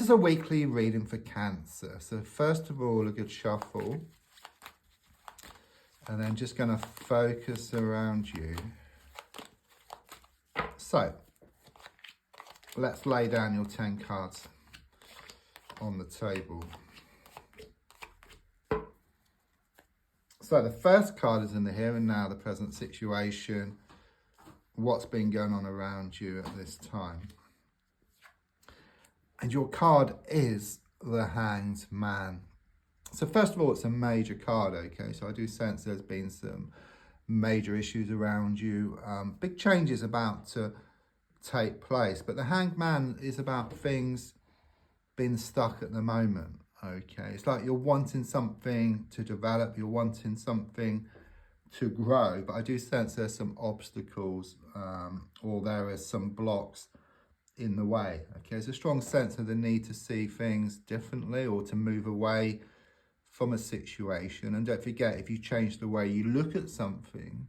is a weekly reading for Cancer. So first of all, a good shuffle. And then just going to focus around you. So, let's lay down your 10 cards on the table. So the first card is in the here and now, the present situation, what's been going on around you at this time. And your card is the Hanged Man. So first of all, it's a major card, okay? So I do sense there's been some major issues around you. Big changes about to take place. But the Hanged Man is about things being stuck at the moment, okay? It's like you're wanting something to develop. You're wanting something to grow. But I do sense there's some obstacles or there is some blocks in the way, okay? There's a strong sense of the need to see things differently or to move away from a situation. And don't forget, if you change the way you look at something,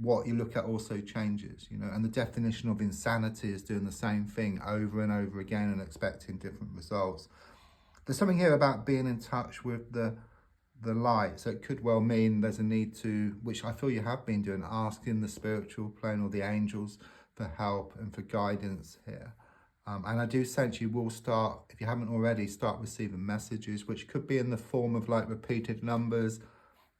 what you look at also changes, you know. And the definition of insanity is doing the same thing over and over again and expecting different results. There's something here about being in touch with the light. So it could well mean there's a need to, which I feel you have been doing, asking the spiritual plane or the angels for help and for guidance here. And I do sense you will start, if you haven't already, start receiving messages, which could be in the form of like repeated numbers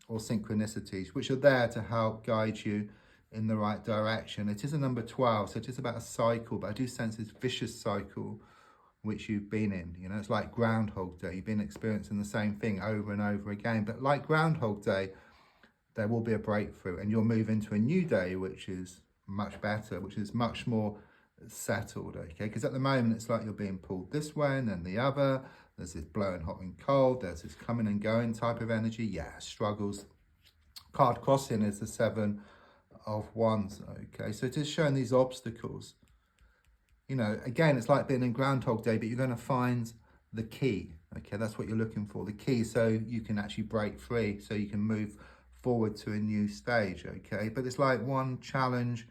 or synchronicities, which are there to help guide you in the right direction. It is a number 12, so it is about a cycle, but I do sense this vicious cycle which you've been in. You know, it's like Groundhog Day. You've been experiencing the same thing over and over again. But like Groundhog Day, there will be a breakthrough and you'll move into a new day, which is much better, which is much more settled, okay? Because at the moment it's like you're being pulled this way and then the other. There's this blowing hot and cold, there's this coming and going type of energy. Yeah, struggles. Card crossing is the 7 of Wands, okay? So it is showing these obstacles. You know, again, it's like being in Groundhog Day, but you're going to find the key, okay? That's what you're looking for, the key, so you can actually break free, so you can move forward to a new stage, okay? But it's like one challenge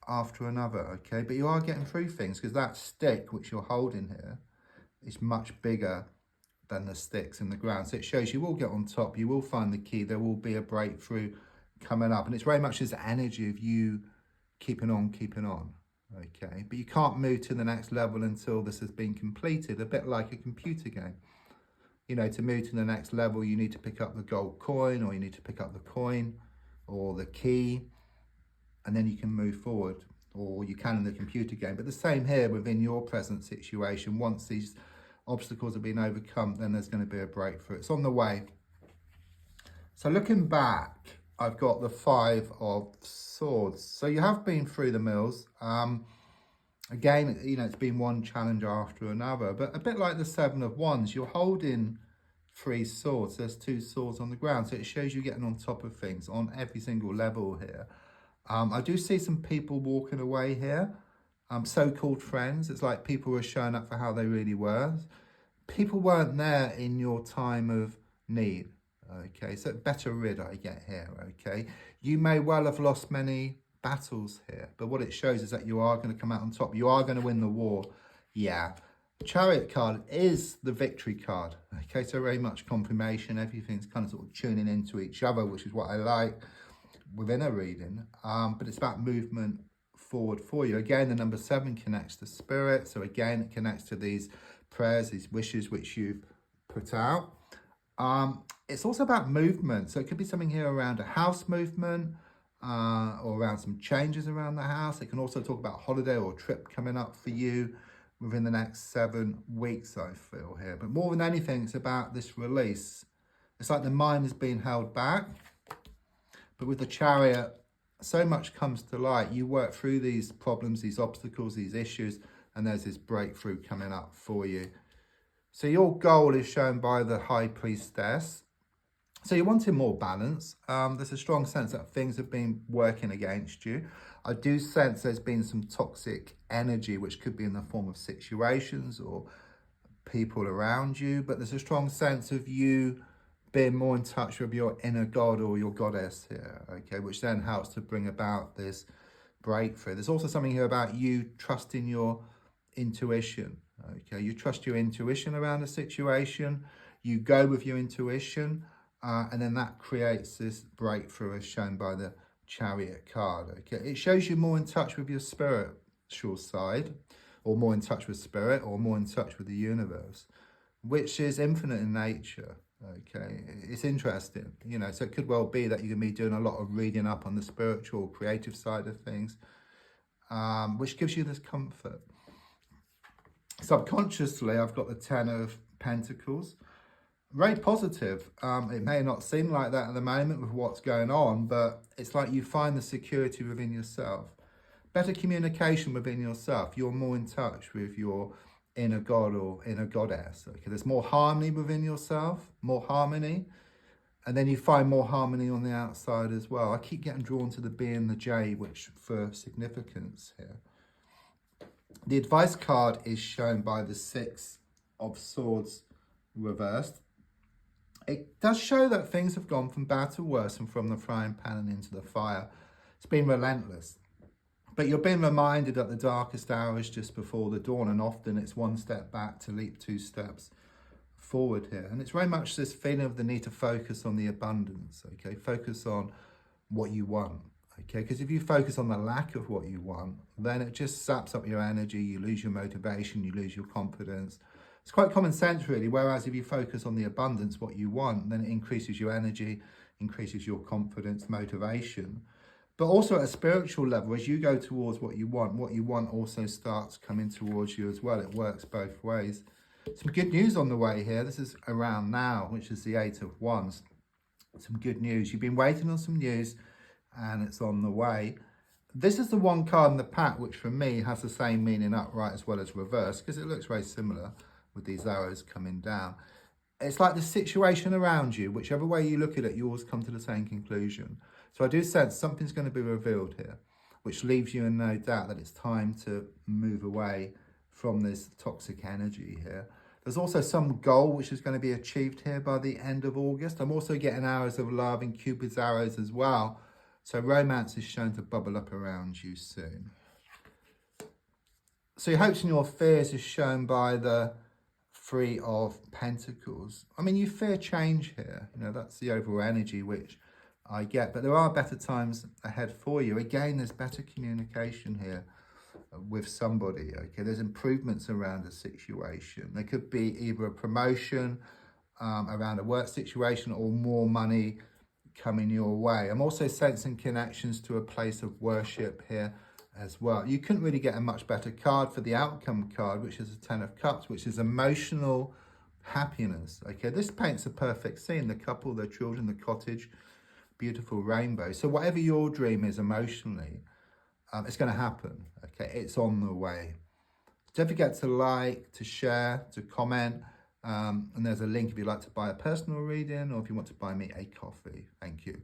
after another, okay? But you are getting through things, because that stick which you're holding here is much bigger than the sticks in the ground. So it shows you will get on top, you will find the key, there will be a breakthrough coming up. And it's very much this energy of you keeping on, okay? But you can't move to the next level until this has been completed, a bit like a computer game. You know, to move to the next level, you need to pick up the gold coin, or you need to pick up the coin or the key, and then you can move forward, or you can in the computer game. But the same here within your present situation. Once these obstacles have been overcome, then there's going to be a breakthrough. It's on the way. So looking back, I've got the 5 of Swords. So you have been through the mills. Again, you know, it's been one challenge after another, but a bit like the 7 of Wands, you're holding 3 swords. There's 2 swords on the ground. So it shows you getting on top of things on every single level here. I do see some people walking away here, so-called friends. It's like people were showing up for how they really were. People weren't there in your time of need, okay? So better rid I get here, okay? You may well have lost many battles here, but what it shows is that you are going to come out on top. You are going to win the war, yeah. Chariot card is the victory card, okay? So very much confirmation. Everything's kind of sort of tuning into each other, which is what I like within a reading, but it's about movement forward for you. Again, the number 7 connects to spirit, so again it connects to these prayers, these wishes which you've put out. It's also about movement, so it could be something here around a house movement, or around some changes around the house. It can also talk about holiday or trip coming up for you within the next 7 weeks, I feel here. But more than anything, it's about this release. It's like the mind is being held back. But with the Chariot, so much comes to light. You work through these problems, these obstacles, these issues, and there's this breakthrough coming up for you. So your goal is shown by the High Priestess. So you're wanting more balance. There's a strong sense that things have been working against you. I do sense there's been some toxic energy, which could be in the form of situations or people around you. But there's a strong sense of you being more in touch with your inner god or your goddess here, okay, which then helps to bring about this breakthrough. There's also something here about you trusting your intuition. Okay, you trust your intuition around a situation, you go with your intuition, and then that creates this breakthrough as shown by the Chariot card. Okay, it shows you more in touch with your spiritual side, or more in touch with spirit, or more in touch with the universe, which is infinite in nature. Okay, it's interesting, you know, so it could well be that you can be doing a lot of reading up on the spiritual, creative side of things, which gives you this comfort. Subconsciously, I've got the Ten of Pentacles. Very positive. It may not seem like that at the moment with what's going on, but it's like you find the security within yourself. Better communication within yourself. You're more in touch with your inner god or inner goddess. Okay, there's more harmony within yourself, more harmony. And then you find more harmony on the outside as well. I keep getting drawn to the B and the J, which for significance here. The advice card is shown by the Six of Swords reversed. It does show that things have gone from bad to worse and from the frying pan and into the fire. It's been relentless. But you're being reminded that the darkest hour is just before the dawn, and often it's one step back to leap 2 steps forward here. And it's very much this feeling of the need to focus on the abundance, okay? Focus on what you want, okay? Because if you focus on the lack of what you want, then it just saps up your energy, you lose your motivation, you lose your confidence. It's quite common sense, really, whereas if you focus on the abundance, what you want, then it increases your energy, increases your confidence, motivation. But also at a spiritual level, as you go towards what you want also starts coming towards you as well. It works both ways. Some good news on the way here. This is around now, which is the 8 of Wands. Some good news. You've been waiting on some news and it's on the way. This is the one card in the pack, which for me has the same meaning upright as well as reverse, because it looks very similar with these arrows coming down. It's like the situation around you, whichever way you look at it, you always come to the same conclusion. So I do sense something's going to be revealed here, which leaves you in no doubt that it's time to move away from this toxic energy here. There's also some goal which is going to be achieved here by the end of August. I'm also getting arrows of love and Cupid's arrows as well. So romance is shown to bubble up around you soon. So your hopes and your fears is shown by the 3 of Pentacles. I mean, you fear change here. You know, that's the overall energy which I get. But there are better times ahead for you. Again, there's better communication here with somebody. Okay, there's improvements around a situation. There could be either a promotion around a work situation or more money coming your way. I'm also sensing connections to a place of worship here as well. You couldn't really get a much better card for the outcome card, which is a 10 of Cups, which is emotional happiness. Okay, this paints a perfect scene. The couple, their children, the cottage, beautiful rainbow. So whatever your dream is emotionally, it's going to happen. Okay, it's on the way. Don't forget to like, to share, to comment. And there's a link if you'd like to buy a personal reading or if you want to buy me a coffee. Thank you.